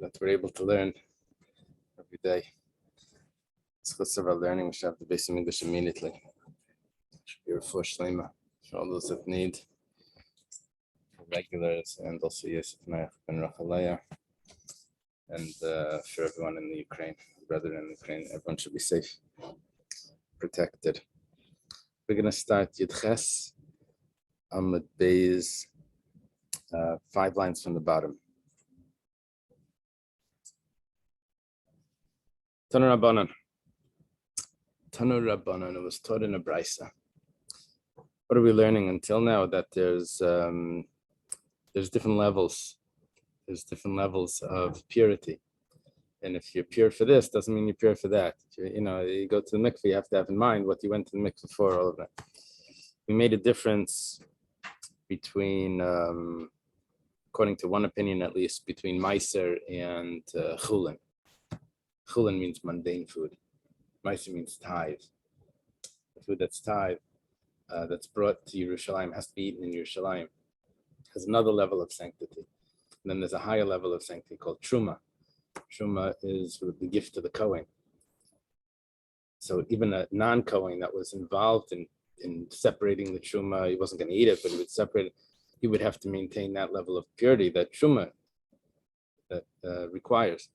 that we're able to learn every day. It's because of our learning, we should have the basic English immediately. Should be refuah shlema for all those that need, for regulars, and also Yosef Noach ben Rachalaya, and for everyone in the Ukraine, brethren in Ukraine. Everyone should be safe, protected. We're going to start Yudches Amud Beis, 5 lines from the bottom. Tanu Rabbanan. Tanu Rabbanan. It was taught in a brisa. What are we learning until now? That there's different levels. There's different levels of purity, and if you're pure for this, doesn't mean you're pure for that. You go to the mikveh, you have to have in mind what you went to the mikveh for. All of that. We made a difference between, according to one opinion at least, between meiser and chulin. Chulin means mundane food. Meiser means tithe. The food that's tithe, that's brought to Yerushalayim, has to be eaten in Yerushalayim, has another level of sanctity. And then there's a higher level of sanctity called truma. Truma is the gift to the Kohen. So even a non-Kohen that was involved in separating the truma, he wasn't going to eat it, but he would separate it. He would have to maintain that level of purity that truma that requires.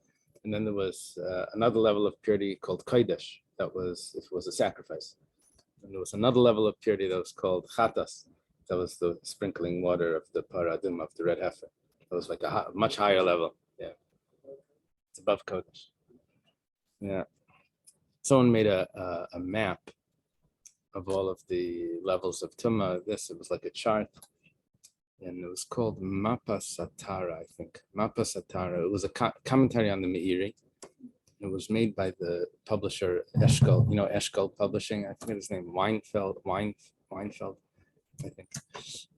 And then there was another level of purity called kodesh. That was if it was a sacrifice. And there was another level of purity that was called chatas. That was the sprinkling water of the paradim, of the red heifer. That was like a much higher level. Yeah, it's above kodesh. Yeah, someone made a map of all of the levels of tumah. It was like a chart, and it was called Mappa Satara, I think. Mappa Satara. It was a commentary on the Meiri. It was made by the publisher Eshkol. Eshkol Publishing. I forget his name. Weinfeld, I think.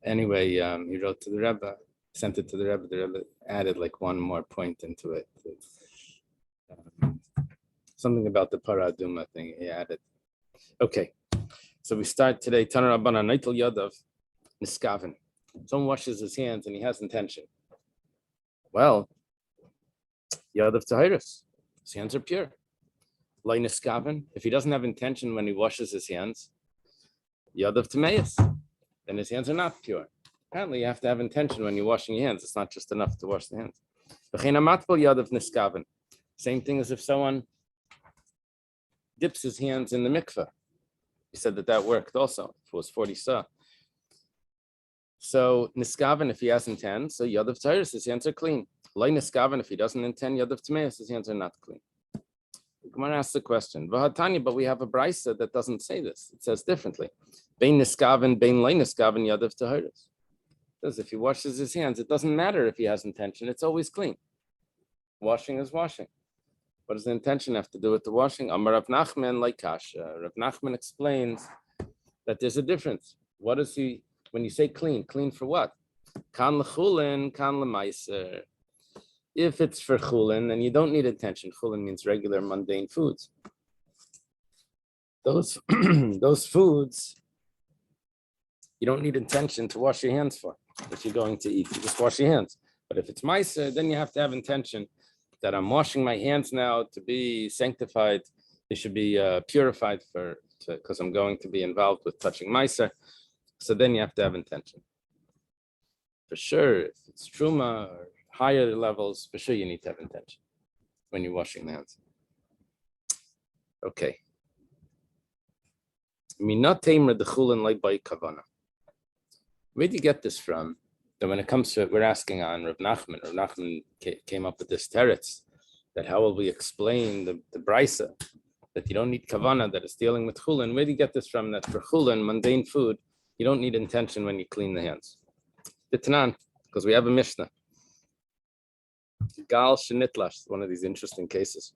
Anyway, he wrote to the Rebbe, sent it to the Rebbe. The Rebbe added like one more point into it. Something about the paraduma thing he added. Okay, so we start today. Taner Rabbanan Neitel Yadav Niskaven. Someone washes his hands and he has intention. Well, Yadav Tahiris. His hands are pure. Loi Niskaven. If he doesn't have intention when he washes his hands, Yadav Tameis. Then his hands are not pure. Apparently, you have to have intention when you're washing your hands. It's not just enough to wash the hands. Same thing as if someone dips his hands in the mikveh. He said that worked also. If it was 40 sa. So niskaven if he has intent, so yadav tayris, his hands are clean. Loi niskaven if he doesn't intend, yadav tmeis, his hands are not clean. The Gemara asks the question, Vahatanya, but we have a brisa that doesn't say this. It says differently. Bein niskaven, bein loi niskaven, yadav tayris. Because if he washes his hands, it doesn't matter if he has intention, it's always clean. Washing is washing. What does the intention have to do with the washing? Amar Rav Nachman like kasha. Rav Nachman explains that there's a difference. What is he, when you say clean for what? Kan l'chulin, kan l'maiser. If it's for chulin, then you don't need intention. Chulin means regular mundane foods. Those foods, you don't need intention to wash your hands for. If you're going to eat, you just wash your hands. But if it's maiser, then you have to have intention that I'm washing my hands now to be sanctified. They should be purified because I'm going to be involved with touching meiser. So then you have to have intention. For sure, if it's truma or higher levels, for sure you need to have intention when you're washing the hands. Okay. Where do you get this from? That when it comes to it, we're asking on Rav Nachman came up with this teretz, that how will we explain the brisa, that you don't need kavana, that is dealing with chulin. Where do you get this from, that for chulin, mundane food, you don't need intention when you clean the hands? B'tanan, because we have a Mishnah. Gal shenitlash, one of these interesting cases.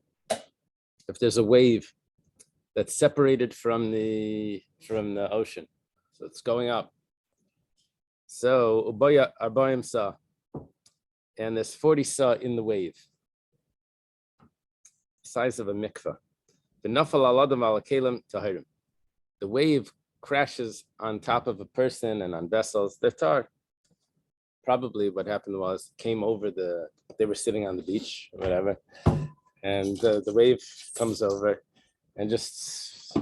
If there's a wave that's separated from the ocean, so it's going up. So ubaya arbaim sa, and there's 40 sa in the wave, size of a mikveh. The nafal aladam al kalim tahirim. The wave crashes on top of a person and on vessels. They're tar. probably what happened was they were sitting on the beach or whatever, and the wave comes over and just,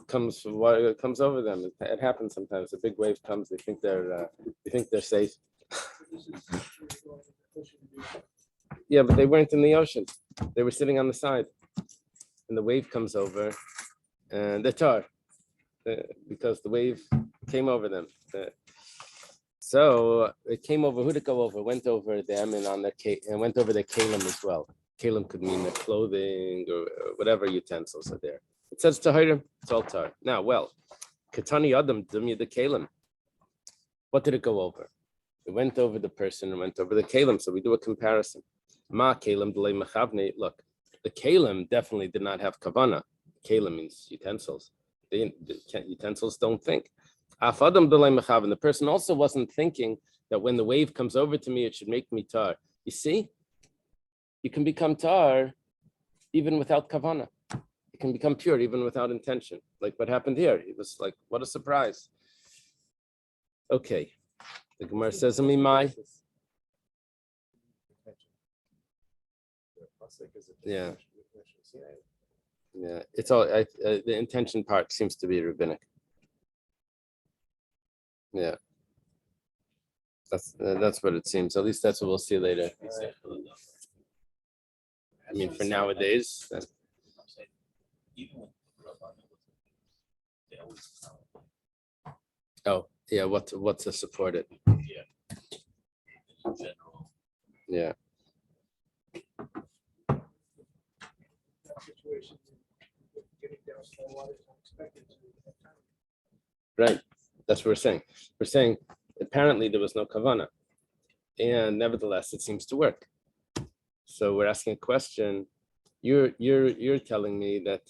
comes over them. It happens sometimes. A big wave comes. They think they're safe. Yeah, but they weren't in the ocean. They were sitting on the side, and the wave comes over, and they're tar because the wave came over them. So it came over. Who did it go over? Went over them and went over their kalim as well. Kalim could mean their clothing or whatever utensils are there. It says tahirim. It's all tar. Now, katani adam dumya the kalim. What did it go over? It went over the person and went over the kalim. So we do a comparison. Ma kalim delay machavne. Look, the kalim definitely did not have kavana. Kalim means utensils. Utensils don't think. Afadam delay machav, and the person also wasn't thinking that when the wave comes over to me, it should make me tar. You see, you can become tar even without kavana. You can become pure even without intention. Like what happened here. He was like, what a surprise. Okay. The Gemara says, "Amimai." Yeah. Yeah. It's all the intention part seems to be rabbinic. Yeah. That's what it seems. At least that's what we'll see later. I mean, for nowadays. Oh, yeah. What to support it? Yeah. Right. That's what we're saying. We're saying apparently there was no kavana, and nevertheless it seems to work. So we're asking a question. You're telling me that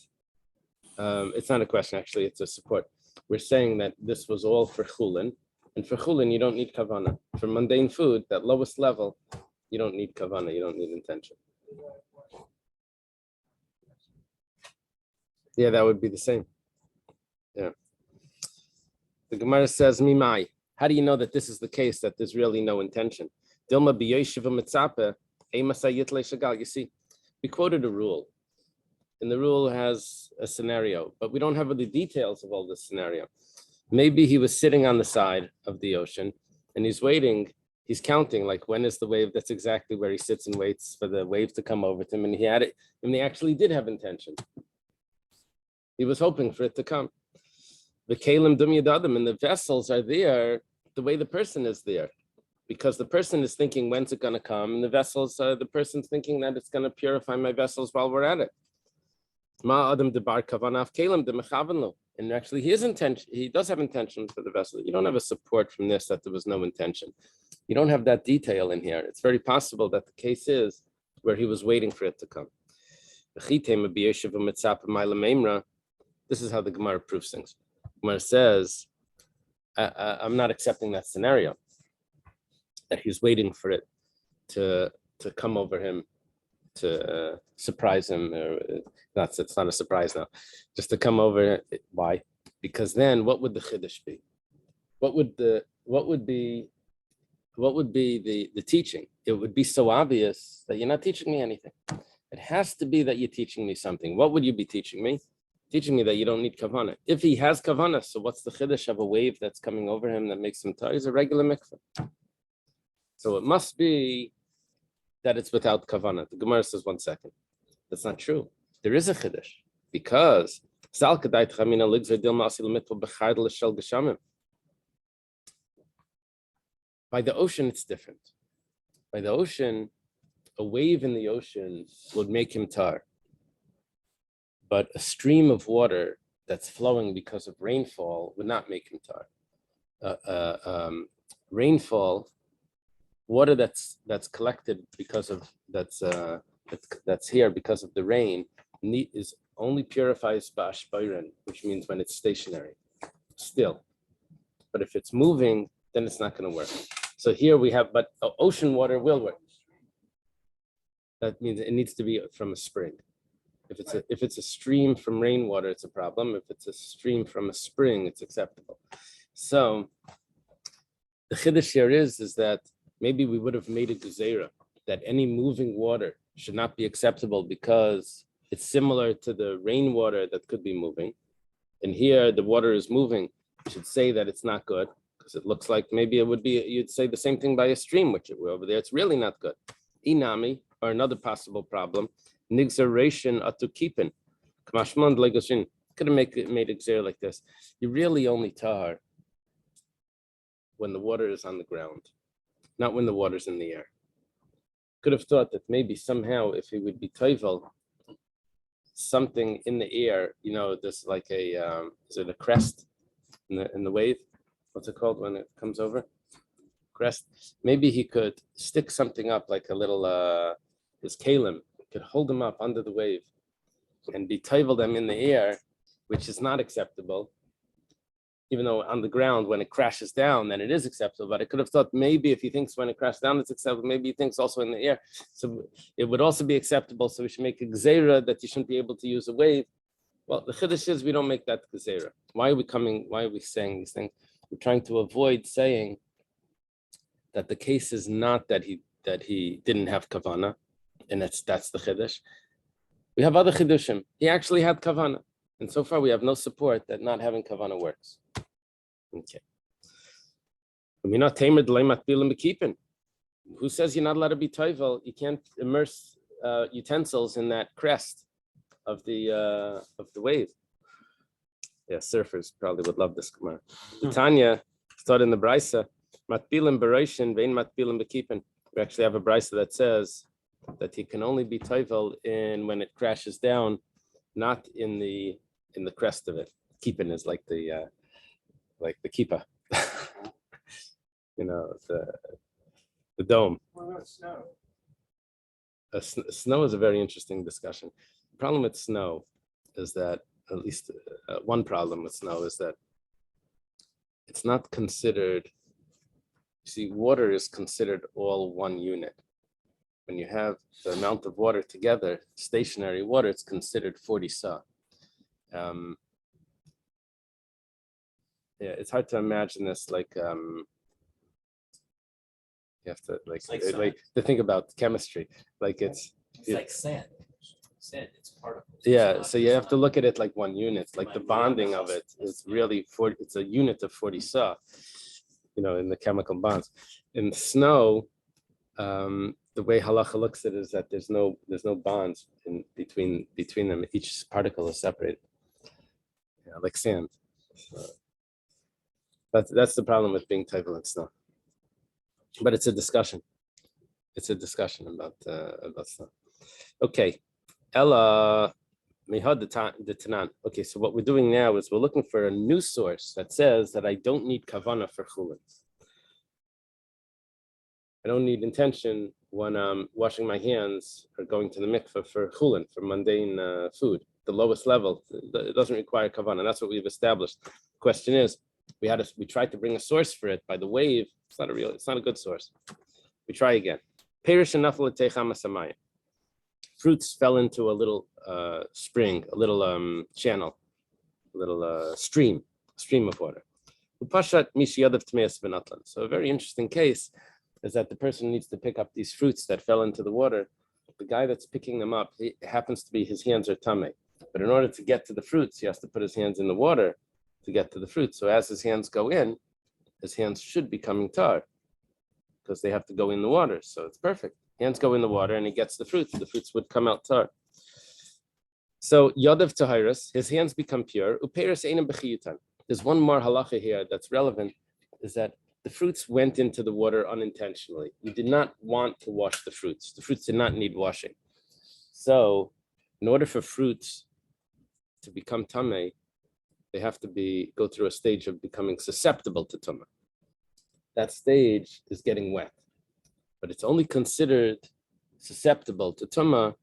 it's not a question, actually, it's a support. We're saying that this was all for chulin, and for chulin you don't need kavana. For mundane food, that lowest level, you don't need kavana, you don't need intention. Yeah, that would be the same. Yeah. The Gemara says, "Mimai." How do you know that this is the case? That there's really no intention? Dilma b'yeshiva mitzape emasayit le'shagal. You see, we quoted a rule, and the rule has a scenario, but we don't have the details of all this scenario. Maybe he was sitting on the side of the ocean, and he's waiting. He's counting, like, when is the wave? That's exactly where he sits and waits for the wave to come over to him, and he had it, and he actually did have intention. He was hoping for it to come. The kalim dumya dadim, and the vessels are there the way the person is there, because the person is thinking, when's it going to come, and the vessels, the person's thinking that it's going to purify my vessels while we're at it. Ma adam debar kavanaf kalim demechavanlo, and actually his intention, he does have intention for the vessel. You don't have a support from this that there was no intention. You don't have that detail in here. It's very possible that the case is where he was waiting for it to come. This is how the Gemara proves things. Gemara says, I'm not accepting that scenario, that he's waiting for it to come over him, to surprise him. It's not a surprise now, just to come over. Why? Because then what would the chiddush be? What would be the teaching? It would be so obvious that you're not teaching me anything. It has to be that you're teaching me something. What would you be teaching me? Teaching me that you don't need kavana. If he has kavana, so what's the chiddush of a wave that's coming over him that makes him tar? He's a regular mikveh. So it must be that it's without kavana. The Gemara says, 1 second. That's not true. There is a chiddush, because by the ocean, it's different. By the ocean, a wave in the ocean would make him tar. But a stream of water that's flowing because of rainfall would not make him tar. Rainfall, water that's collected because of that's here because of the rain, is only purifies ba'ashbayran, which means when it's stationary, still. But if it's moving, then it's not going to work. So here we have, but ocean water will work. That means it needs to be from a spring. If it's a stream from rainwater, it's a problem. If it's a stream from a spring, it's acceptable. So The chiddush here is that maybe we would have made a gezerah that any moving water should not be acceptable because it's similar to the rainwater that could be moving. And here the water is moving. You should say that it's not good because it looks like maybe it would be, you'd say the same thing by a stream, which over there, it's really not good. Inami, or another possible problem, nigzeration atukipin. Kamashmond legoshin. Could have made a gzer like this. You really only tahar when the water is on the ground, not when the water's in the air. Could have thought that maybe somehow if it would be toivel, something in the air, there's like is it a crest in the wave? What's it called when it comes over? Crest. Maybe he could stick something up like a little, his kalim, could hold them up under the wave and be toivel them in the air, which is not acceptable. Even though on the ground, when it crashes down, then it is acceptable. But I could have thought maybe if he thinks when it crashes down, it's acceptable. Maybe he thinks also in the air. So it would also be acceptable. So we should make a gzeira that you shouldn't be able to use a wave. Well, the chiddush is we don't make that gzeira. Why are we saying these things? We're trying to avoid saying that the case is not that he didn't have kavana, and that's the chiddush. We have other chiddushim. He actually had kavana. And so far, we have no support that not having kavana works. Okay. Who says you're not allowed to be toivel? You can't immerse utensils in that crest of the wave. Yeah, surfers probably would love this Gemara. Tanya taught in the Brisa, matbilim bereishin vein matbilim bekipin. We actually have a Brisa that says that he can only be toivel in when it crashes down, not in the crest of it. Keepin is like the kippah, the dome. What about snow? Snow is a very interesting discussion. The problem with snow is that, at least one problem with snow is that it's not considered, water is considered all one unit. When you have the amount of water together, stationary water, it's considered 40 sa. Yeah, it's hard to imagine this you have to to think about chemistry. It's like sand. Sand, it's particles. Yeah, so you have to look at it like one unit. Like the bonding of it is really it's a unit of 40 sa, in the chemical bonds. In snow, the way halacha looks at it is that there's no bonds between them. Each particle is separated. Yeah, like sand. So that's the problem with being toivel in snow. But it's a discussion. It's a discussion about snow. Okay. Ella mihad the tanan. Okay, so what we're doing now is we're looking for a new source that says that I don't need kavana for chulin. I don't need intention when I'm washing my hands or going to the mikveh for chulin, for mundane food. The lowest level, it doesn't require kavana. That's what we've established. The question is, we tried to bring a source for it by the wave. It's not a good source. We try again. Perish enough. Fruits fell into a little spring, a little channel, a little stream of water. So a very interesting case is that the person needs to pick up these fruits that fell into the water. The guy that's picking them up, it happens to be his hands are tamei. But in order to get to the fruits, he has to put his hands in the water to get to the fruits. So as his hands go in, his hands should be coming tar because they have to go in the water. So it's perfect. Hands go in the water and he gets the fruits. The fruits would come out tar. So Yodav Tahiris, his hands become pure. Uperis einam b'chiyutan. There's one more halacha here that's relevant, is that the fruits went into the water unintentionally. You did not want to wash the fruits. The fruits did not need washing. So in order for fruits to become tamei, they have to go through a stage of becoming susceptible to tumah. That stage is getting wet. But it's only considered susceptible to tumah,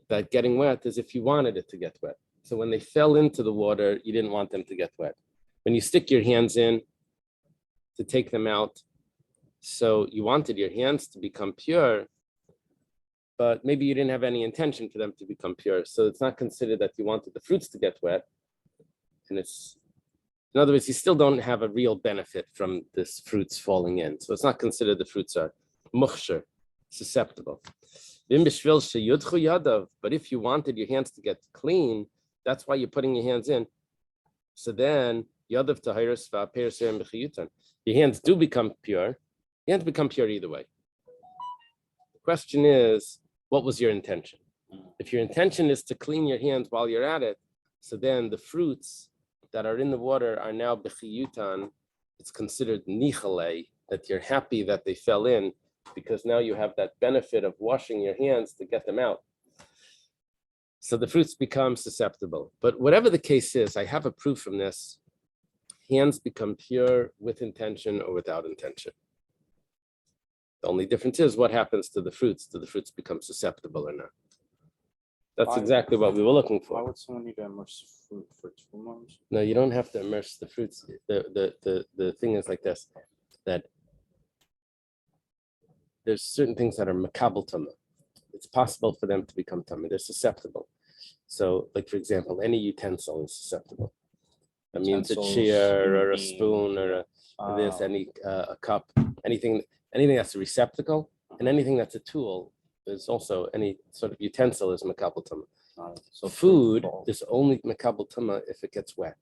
that getting wet, is if you wanted it to get wet. So when they fell into the water, you didn't want them to get wet. When you stick your hands in to take them out, so you wanted your hands to become pure, but maybe you didn't have any intention for them to become pure. So it's not considered that you wanted the fruits to get wet, and In other words, you still don't have a real benefit from this fruits falling in. So it's not considered the fruits are mukhsher, susceptible. But if you wanted your hands to get clean, that's why you're putting your hands in. So then, your hands do become pure. Your hands become pure either way. The question is, what was your intention? If your intention is to clean your hands while you're at it, so then the fruits that are in the water are now bechiyutan. It's considered nichale, that you're happy that they fell in, because now you have that benefit of washing your hands to get them out. So the fruits become susceptible. But whatever the case is, I have a proof from this. Hands become pure with intention or without intention. The only difference is what happens to the fruits. Do the fruits become susceptible or not? That's exactly what we were looking for. Why would someone need to immerse fruit for 2 months? No, you don't have to immerse the fruits. The thing is like this, that there's certain things that are makabel tama. It's possible for them to become tama. They're susceptible. So, like for example, any utensil is susceptible. That means a chair or a spoon or a cup, anything that's a receptacle, and anything that's a tool is also any sort of utensil is makabel tama. So food is only makabel tama if it gets wet.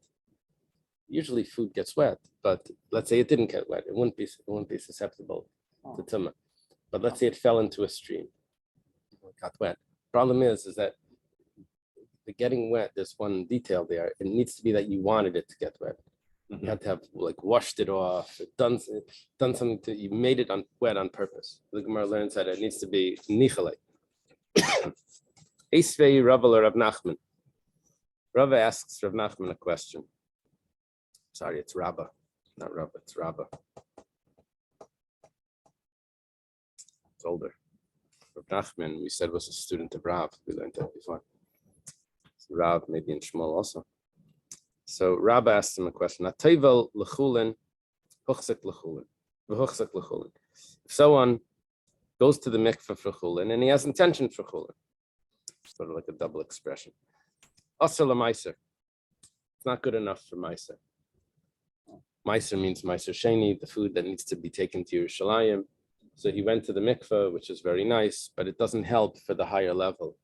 Usually food gets wet, but let's say it didn't get wet, it wouldn't be susceptible to tama. But let's say it fell into a stream, it got wet. Problem is that the getting wet, there's one detail there. It needs to be that you wanted it to get wet. You had to have like washed it off, done something to, you made it wet on purpose. The Gemara learns that it needs to be nichale. Eisvei Rava or Rav Nachman. Rava asks Rav Nachman a question. Sorry, it's Rabba, not Rava, it's Rabba. It's older. Rav Nachman, we said, was a student of Rav. We learned that before. So Rav, maybe in Shmuel also. So Rabba asked him a question. If someone goes to the mikveh for chulin and he has intention for chulin, sort of like a double expression. Asr l'maiser. It's not good enough for maiser. Maiser means maiser sheni, the food that needs to be taken to Yerushalayim. So he went to the mikveh, which is very nice, but it doesn't help for the higher level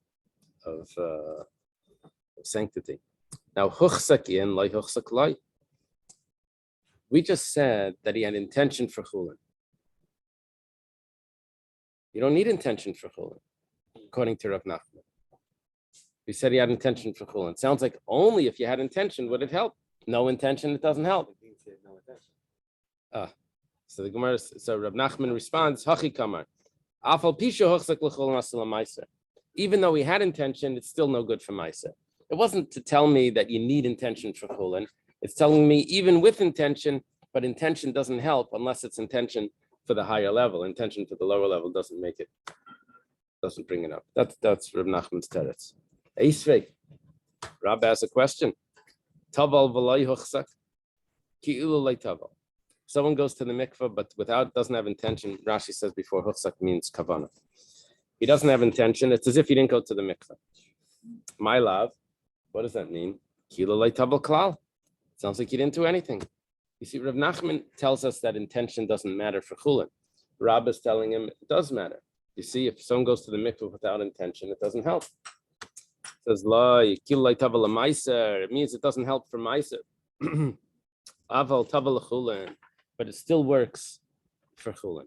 of sanctity. Now, we just said that he had intention for chulin. You don't need intention for chulin, according to Rav Nachman. We said he had intention for chulin. Sounds like only if you had intention would it help. No intention, it doesn't help. So the Gemara, so Rav Nachman responds, Hachi kamar. Even though he had intention, it's still no good for ma'aser. It wasn't to tell me that you need intention for chulin. It's telling me even with intention, but intention doesn't help unless it's intention for the higher level. Intention for the lower level doesn't make it, doesn't bring it up. That's Rav Nachman's teretz. Eisvei, Rab asks a question. Taval v'lai huchsak, ki'ulu lei taval. Someone goes to the mikveh, but doesn't have intention. Rashi says before, huchsak means kavana. He doesn't have intention. It's as if he didn't go to the mikveh. My love, what does that mean? Ki'ulu lei taval klal. Sounds like you didn't do anything. You see, Rav Nachman tells us that intention doesn't matter for chulin. Rab is telling him it does matter. You see, if someone goes to the mikveh without intention, it doesn't help. It says, it means it doesn't help for ma'aser. Aval taval chulin, but it still works for chulin.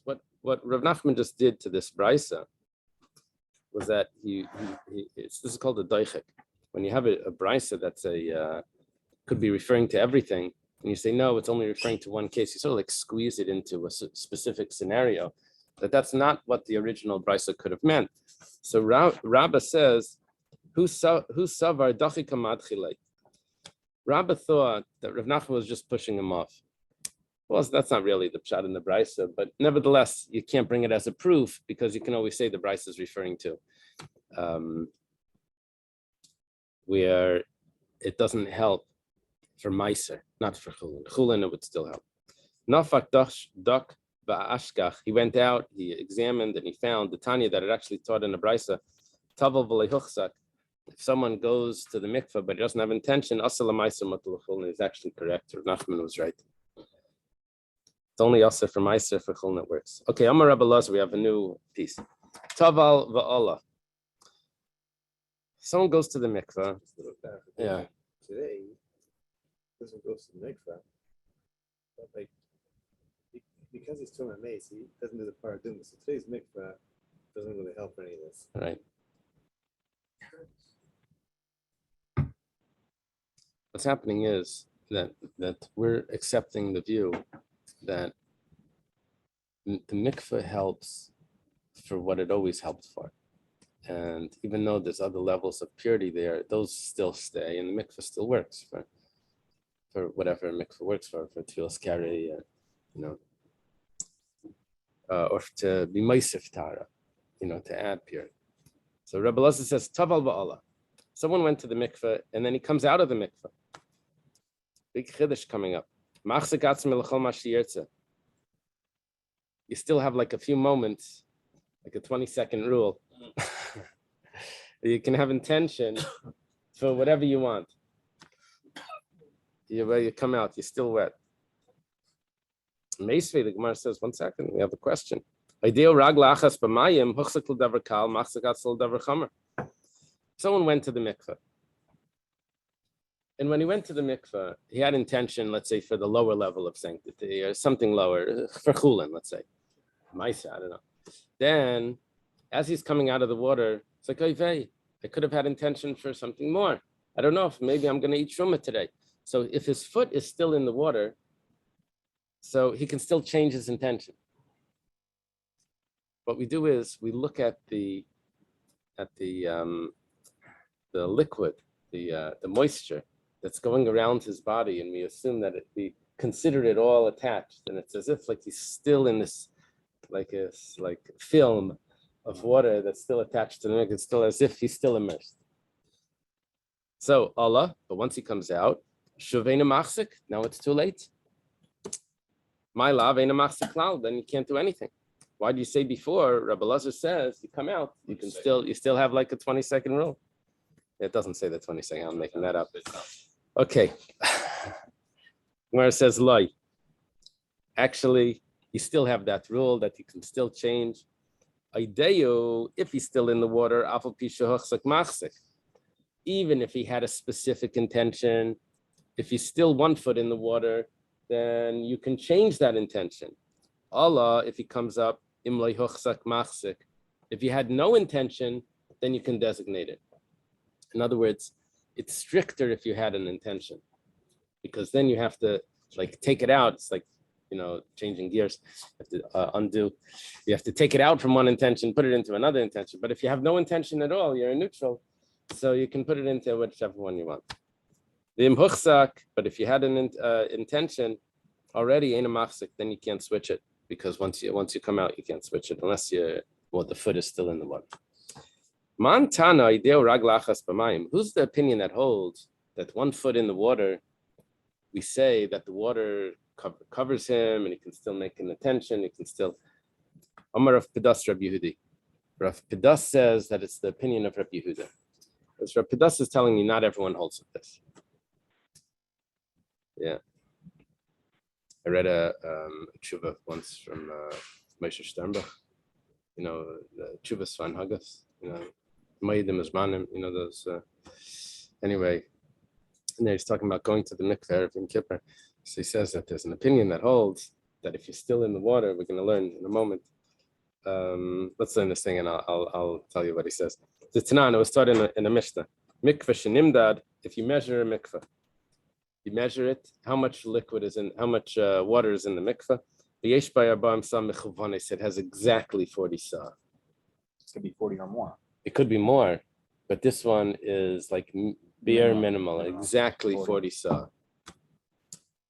What Rav Nachman just did to this brisa was that this is called a doichek. When you have a brisa that's could be referring to everything, and you say, no, it's only referring to one case, you sort of like squeeze it into a specific scenario, that's not what the original brisa could have meant. So Rabba says, who savar dachika madchilei? Rabba thought that Rav Nachman was just pushing him off. Well, that's not really the pshat in the brisa, but nevertheless, you can't bring it as a proof because you can always say the brisa is referring to where it doesn't help for ma'aser, not for chulin. Chulin, it would still help. Nafak dak va'ashkach. He went out, he examined, and he found the Tanya that it actually taught in the brisa. Taval v'lei huchsak. if someone goes to the mikveh but he doesn't have intention, asal ma'aser mutal chulin is actually correct. Rav Nachman was right. It's only asal for ma'aser for chulin that works. Okay, Amar Rabbi Elazar, we have a new piece. Taval va'ala. Someone goes to the mikveh. Yeah. Today, person goes to the mikveh, but like because he's Tumah Mace, he doesn't do the paraduma. So today's mikveh doesn't really help any of this. Right. What's happening is that we're accepting the view that the mikveh helps for what it always helped for. And even though there's other levels of purity there, those still stay, and the mikveh still works for whatever mikveh works for tefillas carry, or to be meisif tara, to add purity. So Rabbi Elazar says, Taval ba'ala. Someone went to the mikveh, and then he comes out of the mikveh. Big chiddush coming up. You still have like a few moments, like a 20-second rule. You can have intention for whatever you want. You come out, you're still wet. Meisvei, the Gemara says, 1 second, we have a question. Someone went to the mikveh. And when he went to the mikveh, he had intention, let's say, for the lower level of sanctity or something lower, for chulin, let's say. Maisa, I don't know. Then, as he's coming out of the water, it's like, I could have had intention for something more. I don't know if maybe I'm going to eat shumah today. So if his foot is still in the water, so he can still change his intention. What we do is we look at the liquid, the moisture that's going around his body, and we assume that we consider it all attached, and it's as if like he's still in this like film of water that's still attached to the neck. It's still as if he's still immersed. So Allah, but once he comes out, Shuveina Machzik, now it's too late. My love ain't a Machzik cloud, then you can't do anything. Why do you say before? Rabbi Elazar says you come out, you still have like a 20-second rule. It doesn't say the 20 second, I'm making that up. Okay. Where it says loy. Actually, you still have that rule that you can still change. Ideo, if he's still in the water, even if he had a specific intention, if he's still 1 foot in the water, then you can change that intention. Allah, if he comes up, if you had no intention, then you can designate it. In other words, it's stricter if you had an intention, because then you have to like take it out. It's like, changing gears, you have to undo. You have to take it out from one intention, put it into another intention. But if you have no intention at all, you're in neutral. So you can put it into whichever one you want. The imhuchsak, but if you had an intention already, ain't a machzik, then you can't switch it, because once you come out, you can't switch it unless the foot is still in the water. Mantana ideo raglachas b'mayim. Who's the opinion that holds that 1 foot in the water, we say that the water covers him and he can still make an intention, he can still. Amar Rav Pidas Rabbi Yehudi. Rav Pidas says that it's the opinion of Rabbi Yehuda. Because Rav Pidas is telling you not everyone holds with this. Yeah. I read a tshuva once from Moshe Sternbach. The tshuva Svan Hagas. Ma'idim Izmanim, those. Anyway, and there he's talking about going to the mikveh in Kippur. So he says that there's an opinion that holds that if you're still in the water, we're going to learn in a moment. Let's learn this thing, and I'll tell you what he says. The Tanan, it was taught in a Mishnah. Mikveh shenimdad. If you measure a mikveh, you measure it. How much liquid is in? How much water is in the mikveh? Yesh b'arba'im sa mechuvanes. It has exactly 40 sa. It could be 40 or more. It could be more, but this one is like bare minimal, exactly 40 sa.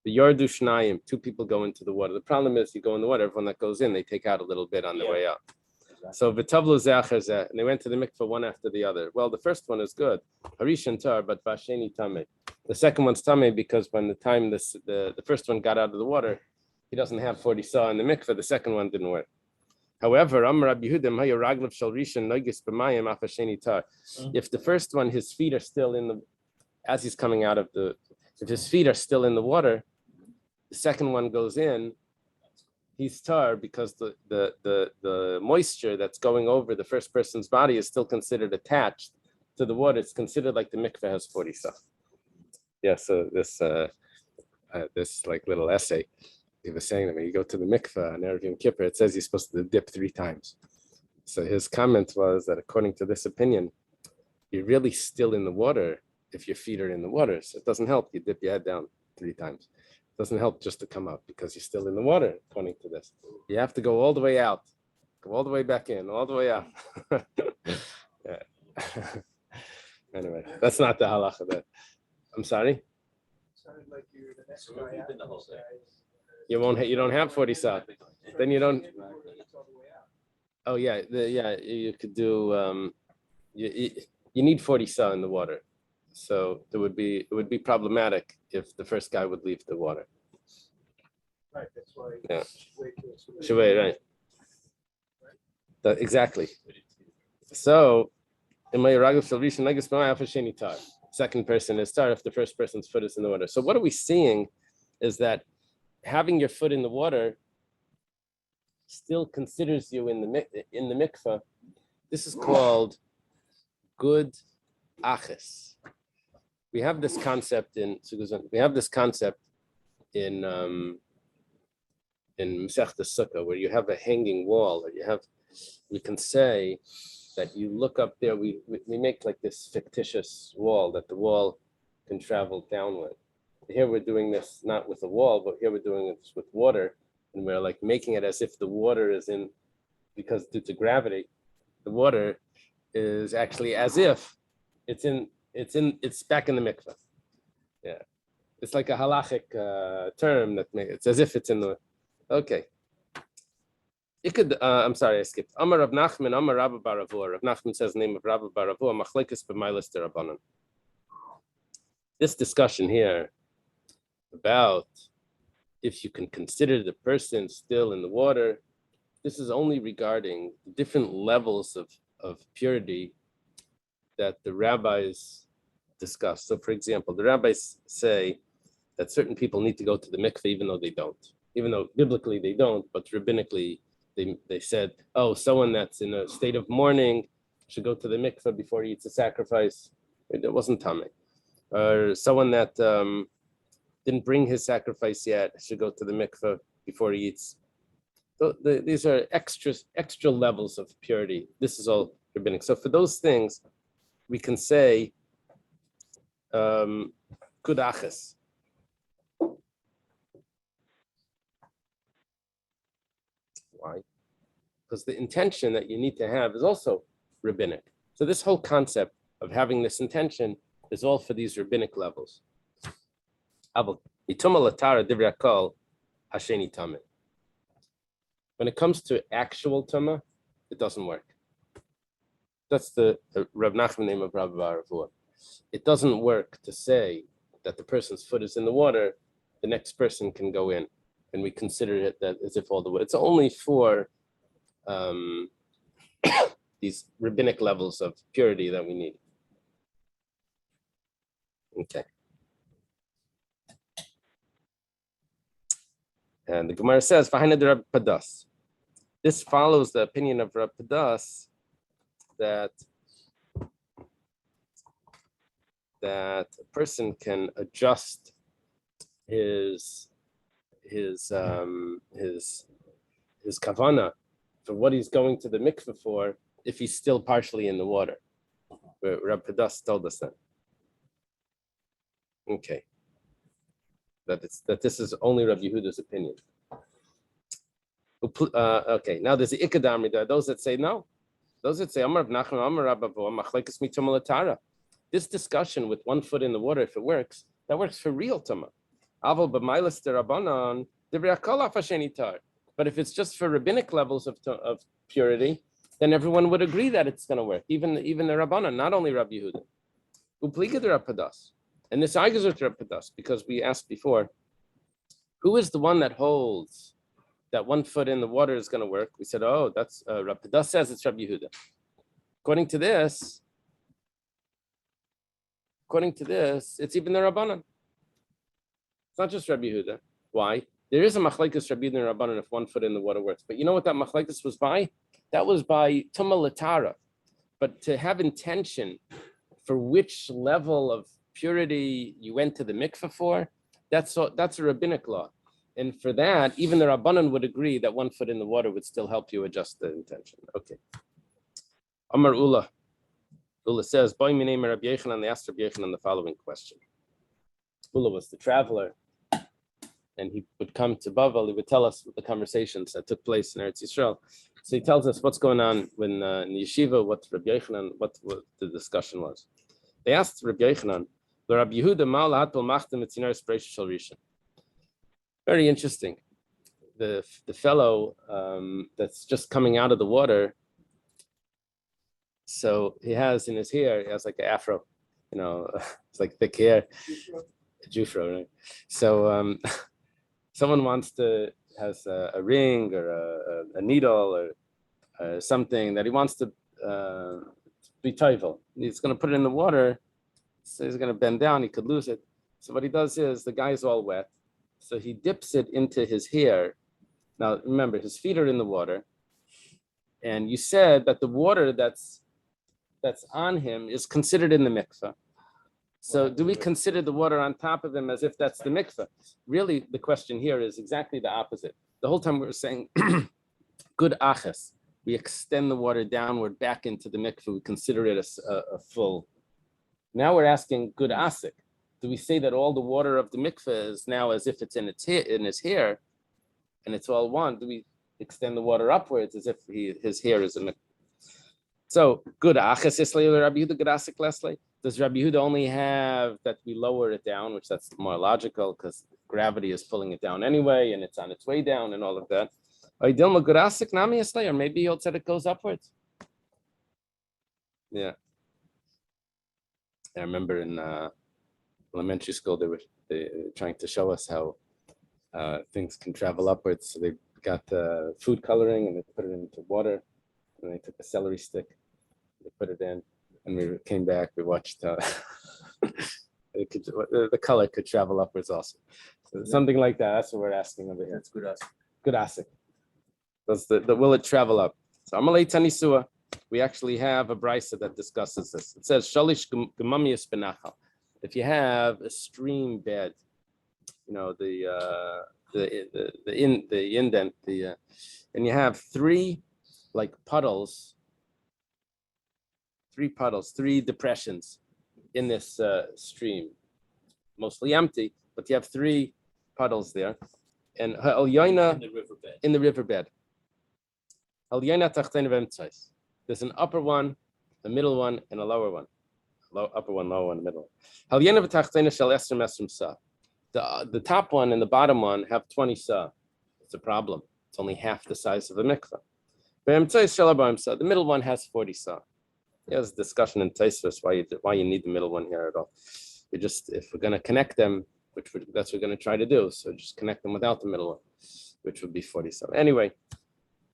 The yardu shnayim, 2 people go into the water. The problem is you go in the water, everyone that goes in, they take out a little bit on the way out. Exactly. So v'tavlu zeh, and they went to the mikveh one after the other. Well, the first one is good, harish and tar, but vasheni tameh. The second one's tameh because when the time the first one got out of the water, he doesn't have 40 sa in the mikveh. The second one didn't work. However, if the first one, his feet are still in the, as he's coming out of the, if his feet are still in the water, the second one goes in, he's tar because the moisture that's going over the first person's body is still considered attached to the water. It's considered like the mikveh has 40 stuff. Yeah, so this like little essay, he was saying that when you go to the mikveh on Erev Yom Kippur, it says you're supposed to dip 3 times. So his comment was that according to this opinion, you're really still in the water if your feet are in the water. So it doesn't help you dip your head down 3 times. It doesn't help just to come up because you're still in the water, according to this. You have to go all the way out, go all the way back in, all the way out. Anyway, that's not the halacha there. I'm sorry? Sounded like you're the next So guy we've out, been the whole those day. guys. You don't have 40 sa. Then you don't. It's all the way out. Oh yeah, you could do. You need 40 sa in the water, so it would be problematic if the first guy would leave the water. Right, that's why. Yeah. Wait till it's Should wait, right? Exactly. So, in my ragav shel rishon negus b'mai af hasheni tar. Second person is tar if the first person's foot is in the water. So what are we seeing is that having your foot in the water still considers you in the mikveh. This is called good achis. We have this concept in Masechta Sukkah where you have a hanging wall, or we can say that you look up there, we make like this fictitious wall that the wall can travel downward. Here we're doing this not with a wall, but here we're doing it with water, and we're like making it as if the water is in, because due to gravity, the water is actually as if it's back in the mikveh. Yeah, it's like a halachic term that it's as if it's in the. Okay. It could. I'm sorry, I skipped. Amar Rav Nachman, Amar Rabba bar Avua. Rav Nachman says the name of Rabba bar Avua. Machlekes b'mailas derabanan. This discussion here about if you can consider the person still in the water, this is only regarding the different levels of purity that the rabbis discuss. So, for example, the rabbis say that certain people need to go to the mikveh even though they don't. Even though biblically they don't, but rabbinically they said, oh, someone that's in a state of mourning should go to the mikveh before he eats a sacrifice. It wasn't tamei. Or someone that didn't bring his sacrifice yet should go to the mikveh before he eats. So these are extra levels of purity. This is all rabbinic. So for those things, we can say kudachas. Why? Because the intention that you need to have is also rabbinic. So this whole concept of having this intention is all for these rabbinic levels. When it comes to actual tuma, it doesn't work. That's the Rav Nachman name of Rabbi bar Avua. It doesn't work to say that the person's foot is in the water, the next person can go in, and we consider it that as if all the way. It's only for these rabbinic levels of purity that we need. Okay. And the Gemara says, "V'haina de Rab Padas." This follows the opinion of Rab Padas that a person can adjust his kavana for what he's going to the mikveh for if he's still partially in the water. Rab Padas told us that. Okay. That this is only Rabbi Yehuda's opinion. Okay, now there's the Ikadamri. There are those that say no. Those that say Amar Rav Nachman, Amar Rabba Avua, Machlekes mituma latara. This discussion with one foot in the water, if it works, that works for real tuma. Aval b'mailas derabanan divrei hakol af hasheni tar. But if it's just for rabbinic levels of purity, then everyone would agree that it's going to work. Even the Rabbanan, not only Rabbi Yehuda. Upliga de Rab Padas. And this argues with Rab Padas because we asked before, who is the one that holds that 1 foot in the water is going to work. We said, oh, that's Rav Pada says it's Rabbi Yehuda. According to this, it's even the Rabbanan. It's not just Rabbi Yehuda. Why? There is a machlekes Rabbi Yehuda and Rabbanan if 1 foot in the water works. But you know what that machlekes was by? That was by Tuma Latara. But to have intention for which level of purity you went to the mikveh for, that's a rabbinic law. And for that, even the Rabbanan would agree that 1 foot in the water would still help you adjust the intention. Okay. Amar Ula. Ula says, Boy mi name Rabbi Yechanan, they asked Rabbi Yechanan the following question. Ula was the traveler, and he would come to Bavel, he would tell us the conversations that took place in Eretz Yisrael. So he tells us what's going on when in the yeshiva, what Rabbi Yechanan, what the discussion was. They asked Rabbi Yechanan, Rabbi Yehuda mal hatul machtem etzinar espresh shel rishon. Very interesting. The fellow that's just coming out of the water, so he has in his hair, he has like an afro, it's like thick hair, Jufro, right? So someone has a ring or a needle or something that he wants to be toivel. He's going to put it in the water, so he's going to bend down, he could lose it. So what he does is, the guy's all wet, so he dips it into his hair. Now remember, his feet are in the water, and you said that the water that's on him is considered in the mikveh. So do we consider the water on top of him as if that's the mikveh? Really, the question here is exactly the opposite. The whole time we were saying, good aches. We extend the water downward back into the mikveh. We consider it a full. Now we're asking good asik. Do we say that all the water of the mikveh is now as if it's in his hair, and it's all one? Do we extend the water upwards as if his hair is a mikveh? So good aches islay Rabbi Yehuda good asik leslie. Does Rabbi Yehuda only have that we lower it down, which that's more logical because gravity is pulling it down anyway, and it's on its way down and all of that? Or maybe he'll said it goes upwards. Yeah. I remember in elementary school, they were trying to show us how things can travel upwards. So they got food coloring and they put it into water, and they took a celery stick, they put it in, and we came back, we watched the color could travel upwards also. So something like that. That's what we're asking over here. That's good asik. Good asik. Does will it travel up? So Amalei Tanisua, we actually have a brisa that discusses this. It says Shalish Gemamius Benachal. If you have a stream bed, the indent, and you have three puddles, three depressions in this stream, mostly empty, but you have three puddles there, and in the riverbed. There's an upper one, a middle one, and a lower one. Upper one, lower one, middle one. The top one and the bottom one have 20 sa. It's a problem. It's only half the size of a mikveh. The middle one has 40 sa. There's a discussion in Taisvus why you need the middle one here at all. If we're going to connect them, that's what we're going to try to do. So just connect them without the middle one, which would be 40 sa. Anyway,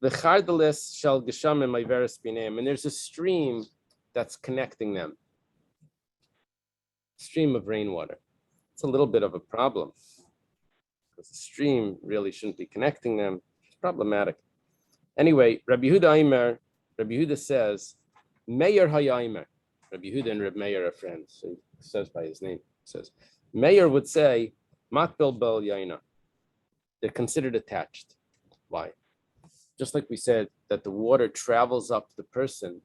the chardalis shall geshamim ma'veres b'neim, and there's a stream that's connecting them. Stream of rainwater. It's a little bit of a problem because the stream really shouldn't be connecting them. It's problematic. Anyway, Rabbi Yehuda says, Meir Hayaimer. Rabbi Yehuda and Rabbi Meir are friends. So he says by his name. He says, Meir would say, Matbil Bel Yaina. They're considered attached. Why? Just like we said that the water travels up the person.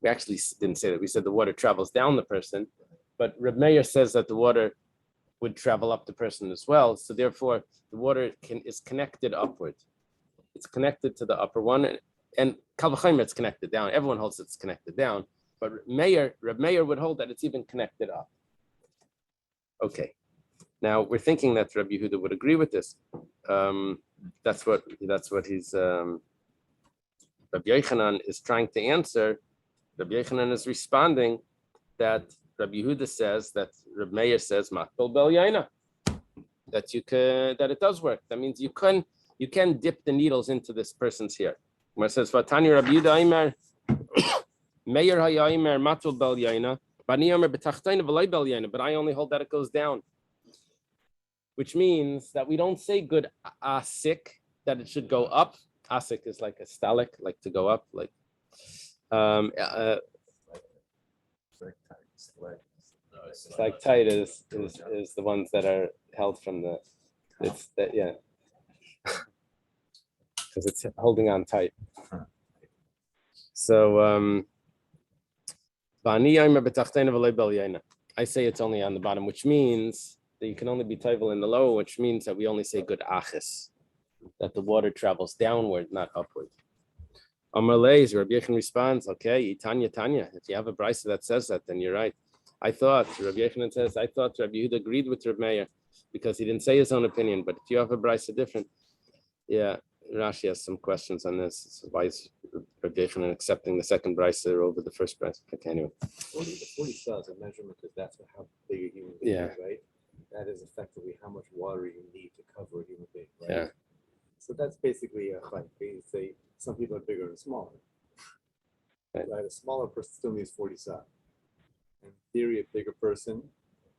We actually didn't say that. We said the water travels down the person, but Reb Meir says that the water would travel up the person as well. So therefore, the water is connected upward. It's connected to the upper one, and Kal V'chomer it's connected down. Everyone holds it's connected down, but Reb Meir would hold that it's even connected up. Okay, now we're thinking that Rabbi Yehuda would agree with this. That's what he's. Rabbi Yechanan is trying to answer. Rabbi Yechanan is responding that Rabbi Yehuda says that Rabbi Meir says Matbil Bel Yaina. that it does work. That means you can dip the needles into this person's hair. Where it says, "Vatani Rabbi Yehuda Aimer, Meir Hayaimer Matul Bel Yaina, Bani Aimer B'Tachtaina V'Lay Bel Yaina." But I only hold that it goes down, which means that we don't say good asik, that it should go up. Asik is like a stalik, like to go up, like like tight is the ones that are held from the, it's that, yeah, because it's holding on tight. So I say it's only on the bottom, which means that you can only be toivel in the lower, which means that we only say good achis, that the water travels downward, not upward. Amar Leis, Rabbi Yechon responds, okay, Tanya, if you have a brisa that says that, then you're right. I thought Rabbi Yechon says, I thought Rabbi Yehuda agreed with Rabbi Meir because he didn't say his own opinion, but if you have a brisa different, yeah, Rashi has some questions on this. So why is Rabbi Yechon accepting the second brisa over the first brisa? Okay, anyway. 40 cells a measurement because that's how big a human being is, right? That is effectively how much water you need to cover a human being, right? Yeah. So that's basically like you say some people are bigger and smaller. Right. A smaller person still needs 40 cells. In theory, a bigger person.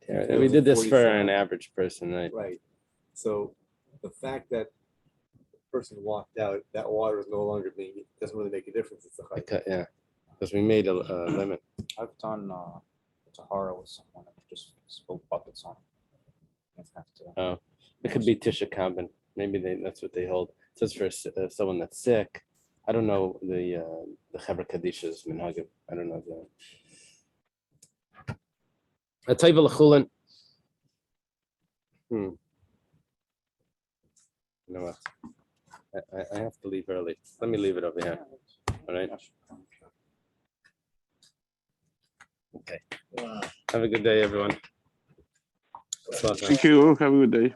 Yeah, we did this for an average person, right? Right. So the fact that the person walked out, that water is no longer being, doesn't really make a difference. It's a height. Yeah, because we made a limit. I've done Tahara with someone and just spilled buckets on it. Oh, it could be Tisha Kabin. Maybe that's what they hold. It says for someone that's sick. I don't know the Chaver Kadisha's minhagim. I don't know the. Atayva l'chulin. You know what? I have to leave early. Let me leave it over here. All right. Okay. Have a good day, everyone. Thank you. Have a good day.